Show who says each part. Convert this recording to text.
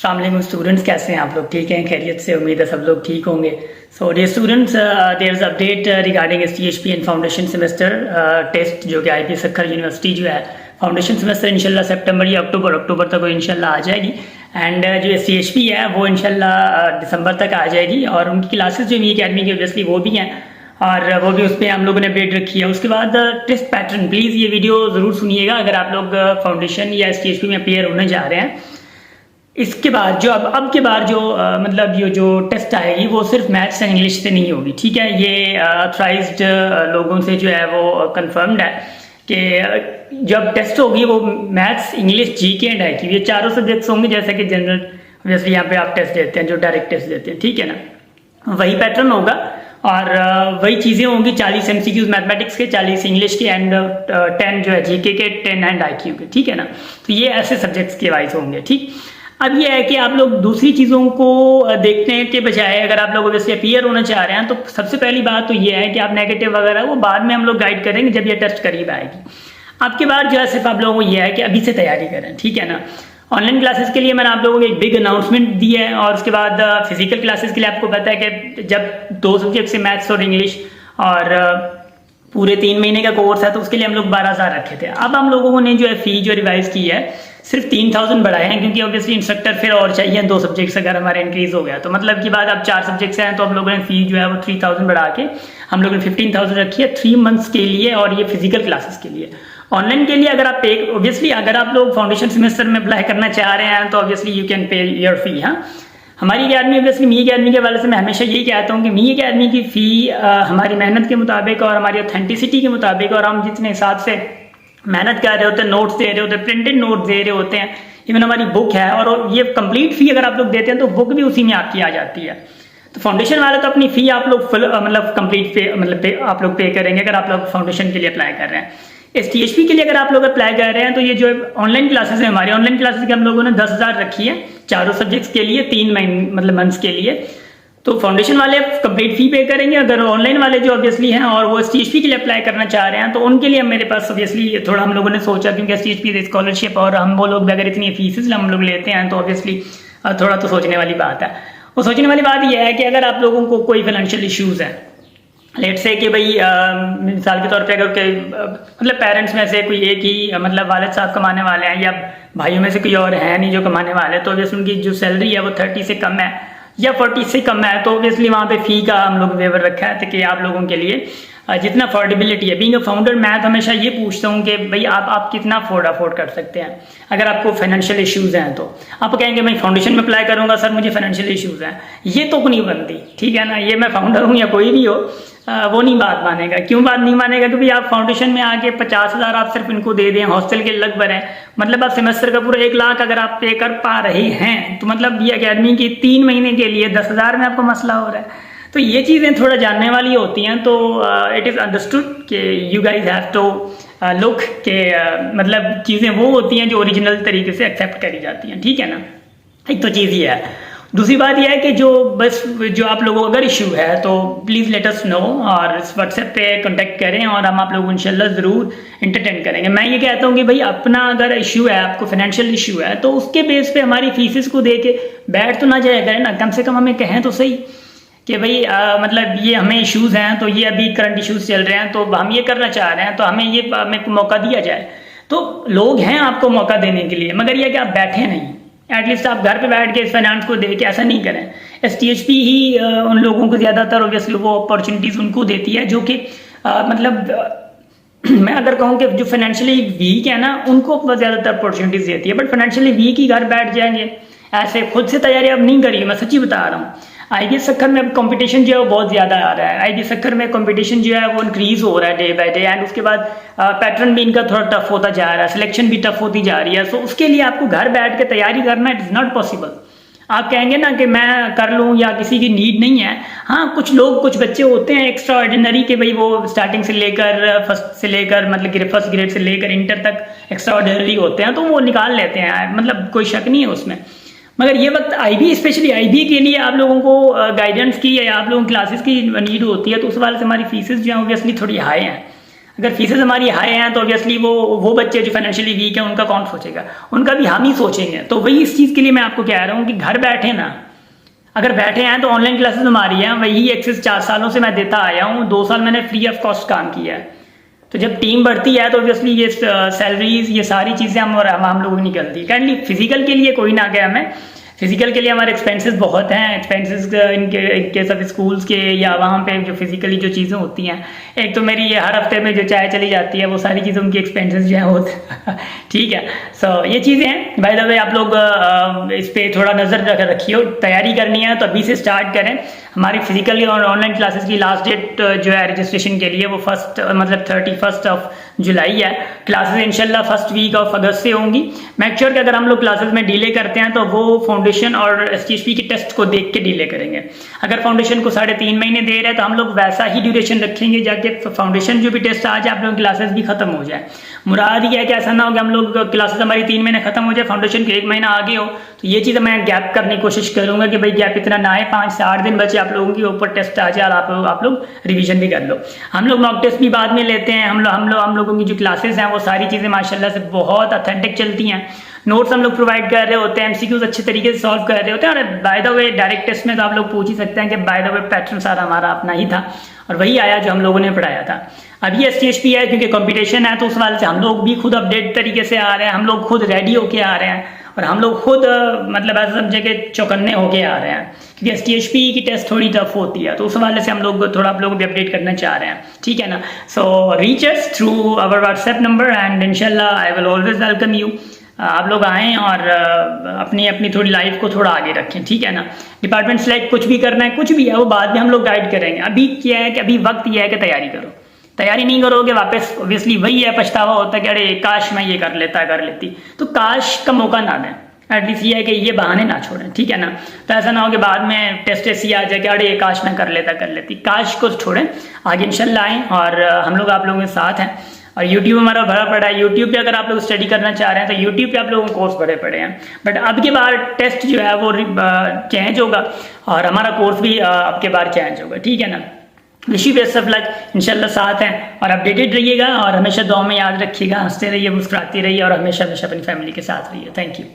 Speaker 1: अस्सलाम वालेकुम स्टूडेंट्स, कैसे हैं आप लोग? ठीक हैं, खैरियत से? उम्मीद है सब लोग ठीक होंगे। So dear students, there is update regarding STHP in foundation semester test जो कि IPS सक्खर यूनिवर्सिटी जो है फाउंडेशन सेमेस्टर इंशाल्लाह सितंबर या अक्टूबर तक वो इंशाल्लाह आ जाएगी। एंड जो STHP है वो इंशाल्लाह दिसंबर तक आ जाएगी और उनकी क्लासेस जो भी अकेडमी की ऑब्वियसली वो भी हैं और वो भी उस पर हम लोगों ने अपडेट रखी है। उसके बाद टेस्ट पैटर्न, प्लीज़ ये वीडियो ज़रूर सुनिएगा अगर आप लोग फाउंडेशन या STHP में अपेयर होने जा रहे हैं। इसके बाद जो अब के बार जो मतलब ये जो टेस्ट आएगी वो सिर्फ मैथ्स एंड इंग्लिश से नहीं होगी, ठीक है। ये ऑथराइज्ड लोगों से जो है वो कंफर्म्ड है कि जब टेस्ट होगी वो maths, English, GK and IQ ये चारों सब्जेक्ट्स होंगे, जैसे कि जनरल ऑब्वियसली यहाँ पे आप टेस्ट देते हैं, जो डायरेक्ट टेस्ट देते हैं, ठीक है ना। वही पैटर्न होगा और वही चीज़ें होंगी। 40 MCQs मैथमेटिक्स के, 40 इंग्लिश के एंड 10 जो है GK के, 10 एंड IQ के, ठीक है ना। तो ये ऐसे सब्जेक्ट्स के वाइज होंगे, ठीक। अब ये है कि आप लोग दूसरी चीज़ों को देखने के बजाय अगर आप लोग वैसे अपीयर होना चाह रहे हैं तो सबसे पहली बात तो ये है कि आप नेगेटिव वगैरह वो बाद में हम लोग गाइड करेंगे जब ये टेस्ट करीब आएगी। आपके बाद जो है सिर्फ आप लोगों को ये है कि अभी से तैयारी करें, ठीक है ना। ऑनलाइन क्लासेस के लिए मैंने आप लोगों को एक बिग अनाउंसमेंट दी है और उसके बाद फिजिकल क्लासेस के लिए आपको पता है कि जब 2 सब्जेक्ट से मैथ्स और इंग्लिश और पूरे 3 महीने का कोर्स है तो उसके लिए हम लोग 12,000 रखे थे। अब हम लोगों ने जो है फी जो रिवाइज की है सिर्फ 3,000 बढ़ाए हैं, क्योंकि ऑब्वियसली इंस्ट्रक्टर फिर और चाहिए 2 सब्जेक्ट्स अगर हमारे इंक्रीज हो गया तो मतलब की बात अब 4 सब्जेक्ट्स हैं तो हम लोगों ने फी जो है वो 3,000 बढ़ा के हम लोगों ने 15,000 रखी है 3 मंथ्स के लिए और ये फिजिकल क्लासेस के लिए। ऑनलाइन के लिए अगर आप पे ऑब्वियसली अगर आप लोग फाउंडेशन सेमेस्टर में अप्लाई करना चाह रहे हैं तो obviously you can pay your फी। हाँ, हमारी अकेडमी ऑब्वियसली मी अकेडमी के वाले से मैं हमेशा यही कहता हूँ कि मी अकेडमी की फ़ी हमारी मेहनत के मुताबिक और हमारी ऑथेंटिसिटी के मुताबिक और हम जितने हिसाब से मेहनत कर रहे होते हैं, नोट्स दे रहे होते हैं, प्रिंटेड नोट्स दे रहे होते हैं, इवन हमारी बुक है और ये कंप्लीट फ़ी अगर आप लोग देते हैं तो बुक भी उसी में आपकी आ जाती है। तो फाउंडेशन वाले तो अपनी फ़ी आप लोग मतलब कंप्लीट पे मतलब आप लोग पे करेंगे अगर आप लोग फाउंडेशन के लिए अप्लाई कर रहे हैं। STHP के लिए अगर आप लोग अप्लाई कर रहे हैं तो ये जो ऑनलाइन क्लासेस है हमारी ऑनलाइन क्लासेस की हम लोगों ने 10,000 रखी है चारों सब्जेक्ट्स के लिए 3 मतलब मंथ्स के लिए। तो फाउंडेशन वाले कंप्लीट फी पे करेंगे। अगर ऑनलाइन वाले जो ऑब्वियसली हैं और वो STHP के लिए अप्लाई करना चाह रहे हैं तो उनके लिए मेरे पास ऑब्वियसली थोड़ा हम लोगों ने सोचा, क्योंकि STHP स्कॉलरशिप और हम वो लोग अगर इतनी फीसेस हम लोग लेते हैं तो ऑब्वियसली थोड़ा तो सोचने वाली बात है। वो सोचने वाली बात यह है कि अगर आप लोगों को कोई फाइनेंशियल इश्यूज़ हैं, लेट से कि भाई मिसाल के तौर पे अगर मतलब पेरेंट्स में से कोई एक ही मतलब वालिद साहब कमाने वाले हैं या भाइयों में से कोई और है नहीं जो कमाने वाले, तो ऑब्वियसली उनकी जो सैलरी है वो 30 से कम है या 40 से कम है तो ऑब्वियसली वहाँ पे फ़ी का हम लोग वेवर रखा है ताकि आप लोगों के लिए जितना अफोर्डेबिलिटी है। बीइंग अ फाउंडर मैं तो हमेशा ये पूछता हूँ कि भाई आप कितना अफोर्ड कर सकते हैं। अगर आपको फाइनेंशियल इश्यूज़ हैं तो आप कहेंगे मैं फाउंडेशन में अप्लाई करूँगा सर मुझे फाइनेंशियल इश्यूज़ हैं, ये तो नहीं बनती, ठीक है ना। ये मैं फाउंडर हूँ या कोई भी हो वो नहीं बात मानेगा। क्यों बात नहीं मानेगा? क्योंकि आप फाउंडेशन में आके 50,000 आप सिर्फ इनको दे दें, हॉस्टल के अलग भरें, मतलब आप सेमेस्टर का पूरा 1 लाख अगर आप पे कर पा रहे हैं तो मतलब ये अकेडमी की 3 महीने के लिए 10,000 में आपको मसला हो रहा है। तो ये चीज़ें थोड़ा जानने वाली होती हैं। तो इट इज़ अंडरस्टूड कि you guys have to look के मतलब चीज़ें वो होती हैं जो ओरिजिनल तरीके से एक्सेप्ट करी जाती हैं, ठीक है ना। एक तो चीज़ ये है। दूसरी बात यह है कि जो आप लोगों को अगर इशू है तो प्लीज़ लेट अस नो और इस व्हाट्सएप पे कांटेक्ट करें और हम आप लोगों को इंशाल्लाह ज़रूर एंटरटेन करेंगे। मैं ये कहता हूँ कि भाई अपना अगर इशू है, आपको फाइनेंशियल इशू है तो उसके बेस पे हमारी फीसेस को दे के बैठ तो ना जाया करें ना, कम से कम हमें कहें तो सही कि भाई मतलब ये हमें इश्यूज़ हैं तो ये अभी करंट इश्यूज़ चल रहे हैं तो हम ये करना चाह रहे हैं तो हमें मौका दिया जाए। तो लोग हैं आपको मौका देने के लिए, मगर यह कि आप बैठे नहीं, एटलीस्ट आप घर पे बैठ के इस फाइनेंस को दे के ऐसा नहीं करें। STHP ही उन लोगों को ज़्यादातर ऑब्वियसली वो अपॉर्चुनिटीज़ उनको देती है जो कि मतलब मैं अगर कहूँ कि जो फाइनेंशियली वीक है ना उनको ज़्यादातर अपॉर्चुनिटीज़ देती है, बट फाइनेंशियली वीक ही घर बैठ जाएंगे, ऐसे खुद से तैयारी अब नहीं करिए, मैं सच्ची बता रहा हूँ। IPS सक्खर में अब कंपटीशन जो है वो बहुत ज़्यादा आ रहा है। IPS सक्खर में कंपटीशन जो है वो इंक्रीज़ हो रहा है डे बाय डे एंड उसके बाद पैटर्न भी इनका थोड़ा टफ होता जा रहा है, सिलेक्शन भी टफ होती जा रही है। सो उसके लिए आपको घर बैठ के तैयारी करना इट इज़ नॉट पॉसिबल। आप कहेंगे ना कि मैं कर लूँ या किसी की नीड नहीं है। हाँ, कुछ बच्चे होते हैं एक्स्ट्रा ऑर्डिनरी के भाई वो स्टार्टिंग से लेकर फर्स्ट से लेकर मतलब फर्स्ट ग्रेड से लेकर इंटर तक एक्स्ट्रा ऑर्डिनरी होते हैं तो वो निकाल लेते हैं, मतलब कोई शक नहीं है उसमें। मगर ये वक्त IB स्पेशली IB के लिए आप लोगों को गाइडेंस की या आप लोगों की क्लासेस की नीड होती है तो उस वाले से हमारी फीसेस जो हैं ऑब्वियसली थोड़ी हाई हैं। अगर फीसेस हमारी हाई हैं तो ऑब्वियसली वो बच्चे जो फाइनेंशियली वीक हैं उनका कौन सोचेगा, उनका भी हम ही सोचेंगे। तो वही इस चीज़ के लिए मैं आपको कह रहा हूँ कि घर बैठे ना, अगर बैठे हैं तो ऑनलाइन क्लासेस हमारी हैं, वही एक्सेस 4 सालों से मैं देता आया हूँ। 2 साल मैंने फ्री ऑफ कॉस्ट काम किया है। तो जब टीम बढ़ती है तो ऑब्वियसली ये सैलरीज, ये सारी चीज़ें हम लोगों की निकलती है। काइंडली फिजिकल के लिए कोई ना कहे हमें, फिजिकल के लिए हमारे एक्सपेंसेस बहुत हैं। एक्सपेंसेस इनके केस ऑफ स्कूल्स के या वहाँ पे जो फिजिकली जो चीज़ें होती हैं, एक तो मेरी हर हफ्ते में जो चाय चली जाती है, वो सारी चीज़ें उनकी एक्सपेंसेस जो है वो ठीक है। सो ये चीज़ें हैं। बाय द वे आप लोग इस पर थोड़ा नज़र रखिए, तैयारी करनी है तो अभी से स्टार्ट करें। हमारी फिजिकली और ऑनलाइन क्लासेस की लास्ट डेट जो है रजिस्ट्रेशन के लिए वो 31 ऑफ जुलाई है। क्लासेस इंशाल्लाह फर्स्ट वीक ऑफ अगस्त से होंगी। मेक श्योर कि अगर हम लोग क्लासेस में डिले करते हैं तो वो फाउंडेशन और STHP के टेस्ट को देख के डिले करेंगे। अगर फाउंडेशन को 3.5 महीने दे रहे हैं तो हम लोग वैसा ही ड्यूरेशन रखेंगे, जाके फाउंडेशन जो भी टेस्ट आ जाए आप लोगों की क्लासेस भी खत्म हो जाए। मुराद ये है कि ऐसा ना हो कि हम लोग क्लासेस हमारी 3 महीने खत्म हो जाए, फाउंडेशन के 1 महीना आगे हो। तो ये चीज़ मैं गैप करने की कोशिश करूंगा कि भाई गैप इतना ना आए, 5 से 8 दिन बचे आप लोगों के ऊपर टेस्ट आ जाए और आप लोग रिवीजन भी कर लो। हम लोग मॉक टेस्ट भी बाद में लेते हैं। हम लोगों की जो क्लासेस हैं वो सारी चीज़ें माशाल्लाह से बहुत ऑथेंटिक चलती हैं। नोट्स हम लोग प्रोवाइड कर रहे होते हैं, MCQs अच्छे तरीके से सॉल्व कर रहे होते हैं। और by the way direct test में तो आप लोग पूछ ही सकते हैं कि बाय द वे पैटर्न सारा हमारा अपना ही था और वही आया जो हम लोगों ने पढ़ाया था। अब ये STHP है क्योंकि कंपटीशन है, तो उस वाले से हम लोग भी खुद अपडेट तरीके से आ रहे हैं, हम लोग खुद रेडी होके आ रहे हैं और हम लोग खुद मतलब ऐसा समझे कि चौकन्ने होके आ रहे हैं, क्योंकि STHP की टेस्ट थोड़ी टफ होती है। तो उस वाले से हम लोग थोड़ा आप लोगों को भी अपडेट करना चाह रहे हैं, ठीक है ना। So reach us through our WhatsApp number and इंशाल्लाह I will always welcome you. आप लोग आएँ और अपनी थोड़ी लाइफ को थोड़ा आगे रखें, ठीक है ना। डिपार्टमेंट सेलेक्ट कुछ भी करना है, कुछ भी है, वो बाद में हम लोग गाइड करेंगे। अभी क्या है कि अभी वक्त यह है कि तैयारी करो। तैयारी नहीं करोगे वापस ऑब्वियसली वही है, पछतावा होता है कि अरे काश मैं ये कर लेती। तो काश का मौका ना दें। एटलीस्ट ये है कि ये बहाने ना छोड़ें, ठीक है ना। तो ऐसा ना हो कि बाद में टेस्ट ऐसी आ जाए कि अरे काश मैं कर लेती। काश को छोड़ें, आगे इंशाल्लाह आएँ और हम लोग आप लोगों के साथ हैं। और YouTube हमारा भरा पड़ा है। YouTube पे अगर आप लोग स्टडी करना चाह रहे हैं तो YouTube पे आप लोगों को कोर्स भरे पड़े हैं। बट अब के बार टेस्ट जो है वो चेंज होगा और हमारा कोर्स भी अब के बार चेंज होगा, ठीक है ना। Wish you best of luck, इंशाल्लाह साथ हैं और अपडेटेड रहिएगा और हमेशा दुआ में याद रखिएगा, हंसते रहिए, मुस्कुराते रहिए और हमेशा अपनी फैमिली के साथ रहिए। Thank you.